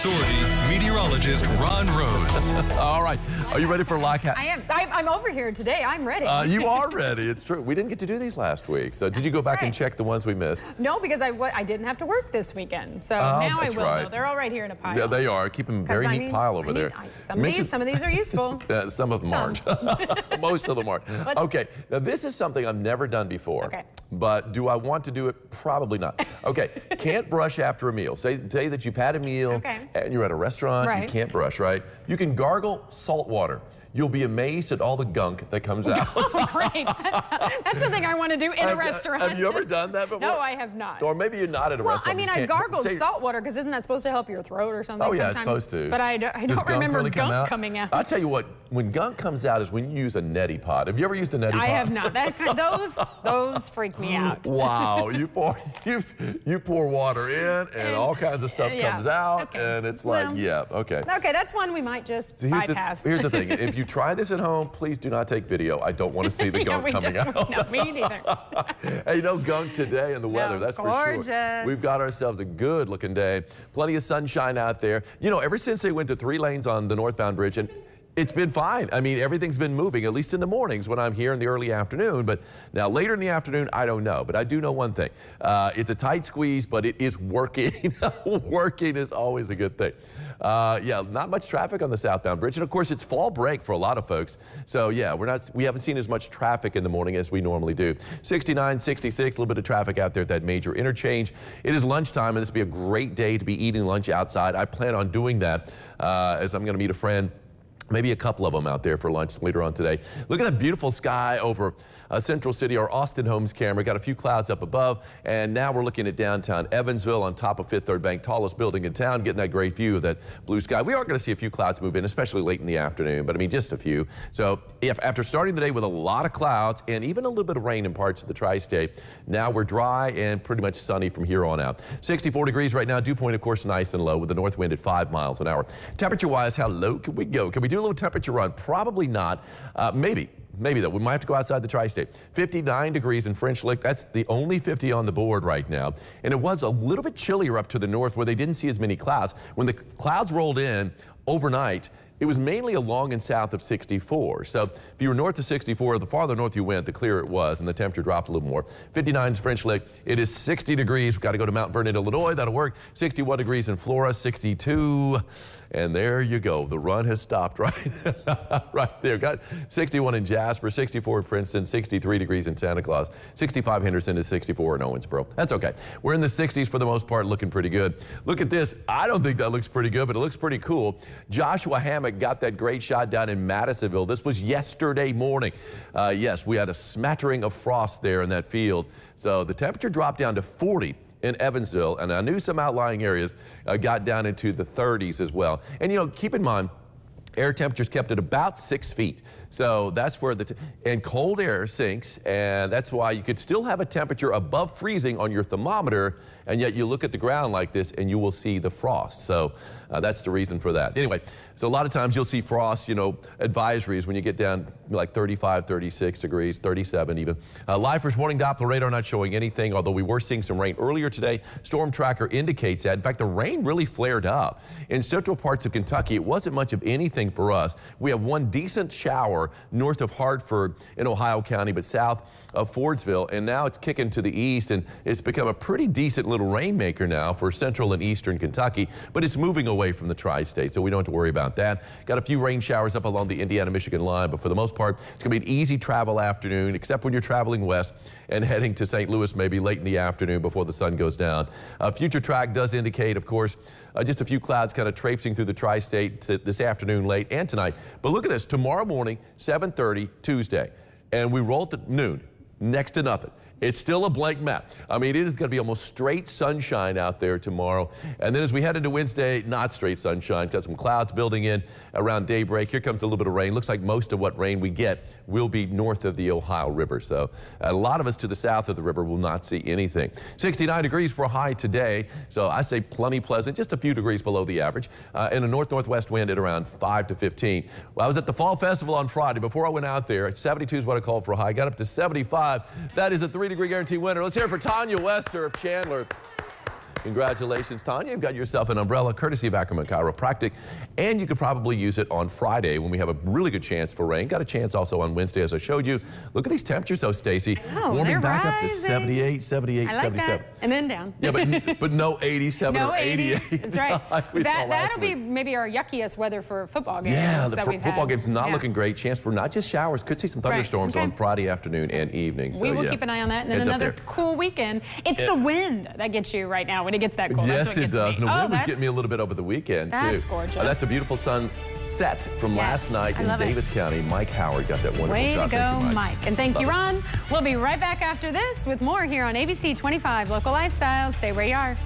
Authority meteorologist Ron Rhodes. All right. Are you ready for Like I am. I'm over here today. I'm ready. You are ready. It's true. We didn't get to do these last week. So did you go back and check the ones we missed? No, because I didn't have to work this weekend. So now I will. Right. No, they're all right here in a pile. Yeah, they are. Keep them very neat pile over there. Some of these are useful. Some of them aren't. Most of them aren't. Okay. Now this is something I've never done before. Okay. But do I want to do it? Probably not. Okay. Can't brush after a meal. Say that you've had a meal and you're at a restaurant. Right. You can't brush, right? You can gargle salt water. You'll be amazed at all the gunk that comes out. Oh, great. That's something I want to do in a restaurant. Have you ever done that before? No, I have not. Or maybe you're not at a restaurant. Well, I mean, I gargled salt water because isn't that supposed to help your throat or something? Oh, yeah, it's supposed to. But I don't remember gunk coming out. I'll tell you what, when gunk comes out is when you use a neti pot. Have you ever used a neti pot? I have not. Those freak me out. Wow. You pour water in and all kinds of stuff comes out. And it's like, okay. Okay, that's one we might just bypass. Here's the thing. If you try this at home, please do not take video. I don't want to see the gunk coming out. No, me neither. Hey, no gunk today in the weather, that's for sure. We've got ourselves a good-looking day. Plenty of sunshine out there. You know, ever since they went to 3 lanes on the northbound bridge, and it's been fine. I mean, everything's been moving, at least in the mornings when I'm here in the early afternoon. But now later in the afternoon, I don't know. But I do know one thing. It's a tight squeeze, but it is working. Working is always a good thing. Yeah, not much traffic on the southbound bridge. And of course, it's fall break for a lot of folks. So yeah, we haven't seen as much traffic in the morning as we normally do. 69, 66, a little bit of traffic out there at that major interchange. It is lunchtime, and this will be a great day to be eating lunch outside. I plan on doing that as I'm going to meet a friend. Maybe a couple of them out there for lunch later on today. Look at that beautiful sky over Central City, our Austin Homes camera. Got a few clouds up above, and now we're looking at downtown Evansville on top of Fifth Third Bank, tallest building in town, getting that great view of that blue sky. We are going to see a few clouds move in, especially late in the afternoon, but I mean, just a few. So after starting the day with a lot of clouds and even a little bit of rain in parts of the tri-state, now we're dry and pretty much sunny from here on out. 64 degrees right now. Dew point, of course, nice and low with the north wind at 5 miles an hour. Temperature-wise, how low can we go? Can we do a little temperature run? Probably not. Maybe though. We might have to go outside the tri-state. 59 degrees in French Lick. That's the only 50 on the board right now. And it was a little bit chillier up to the north where they didn't see as many clouds. When the clouds rolled in overnight, it was mainly along and south of 64. So if you were north of 64, the farther north you went, the clearer it was, and the temperature dropped a little more. 59 is French Lick. It is 60 degrees. We've got to go to Mount Vernon, Illinois. That'll work. 61 degrees in Flora, 62. And there you go. The run has stopped right there. Got 61 in Jasper, 64 in Princeton, 63 degrees in Santa Claus, 65 Henderson to 64 in Owensboro. That's okay. We're in the 60s for the most part, looking pretty good. Look at this. I don't think that looks pretty good, but it looks pretty cool. Joshua Hammock got that great shot down in Madisonville. This was yesterday morning. Yes, we had a smattering of frost there in that field. So the temperature dropped down to 40 in Evansville, and I knew some outlying areas got down into the 30s as well. And you know, keep in mind, air temperatures kept at about 6 feet. So that's where and cold air sinks, and that's why you could still have a temperature above freezing on your thermometer, and yet you look at the ground like this and you will see the frost. So that's the reason for that. Anyway, so a lot of times you'll see frost, you know, advisories when you get down like 35, 36 degrees, 37 even. Live first morning Doppler radar not showing anything, although we were seeing some rain earlier today. Storm tracker indicates that. In fact, the rain really flared up. In central parts of Kentucky, it wasn't much of anything for us. We have one decent shower north of Hartford in Ohio County, but south of Fordsville, and now it's kicking to the east, and it's become a pretty decent little rainmaker now for central and eastern Kentucky, but it's moving away from the tri-state, so we don't have to worry about that. Got a few rain showers up along the Indiana-Michigan line, but for the most part, it's going to be an easy travel afternoon, except when you're traveling west and heading to St. Louis maybe late in the afternoon before the sun goes down. Future track does indicate, of course, just a few clouds kind of traipsing through the tri-state this afternoon, late, and tonight. But look at this, tomorrow morning, 7:30 Tuesday, and we roll to noon, next to nothing. It's still a blank map. I mean, it is going to be almost straight sunshine out there tomorrow. And then as we head into Wednesday, not straight sunshine. Got some clouds building in around daybreak. Here comes a little bit of rain. Looks like most of what rain we get will be north of the Ohio River. So a lot of us to the south of the river will not see anything. 69 degrees for a high today. So I say plenty pleasant, just a few degrees below the average. And a north-northwest wind at around 5 to 15. Well, I was at the Fall Festival on Friday. Before I went out there, 72 is what I called for a high. Got up to 75. That is a 3-degree guarantee winner. Let's hear it for Tanya Wester of Chandler. Congratulations, Tanya. You've got yourself an umbrella courtesy of Ackerman Chiropractic, and you could probably use it on Friday when we have a really good chance for rain. Got a chance also on Wednesday, as I showed you. Look at these temperatures, though, Stacy. Warming back up to 78, 78, I like 77. That. And then down. Yeah, but no 87 or 88. That's right. That'll be maybe our yuckiest weather for football games. Yeah, the football game's not looking great. Chance for not just showers. Could see some thunderstorms on Friday afternoon and evening. So, we will keep an eye on that. And then another cool weekend. It's the wind that gets you right now when it gets that cold. Yes, it does. And the wind was getting me a little bit over the weekend, too. That's gorgeous. That's a beautiful sunset from last night in Davis County. Mike Howard got that wonderful shot. Way to go, Mike. And thank you, Ron. We'll be right back after this with more here on ABC 25 Local Lifestyles. Stay where you are.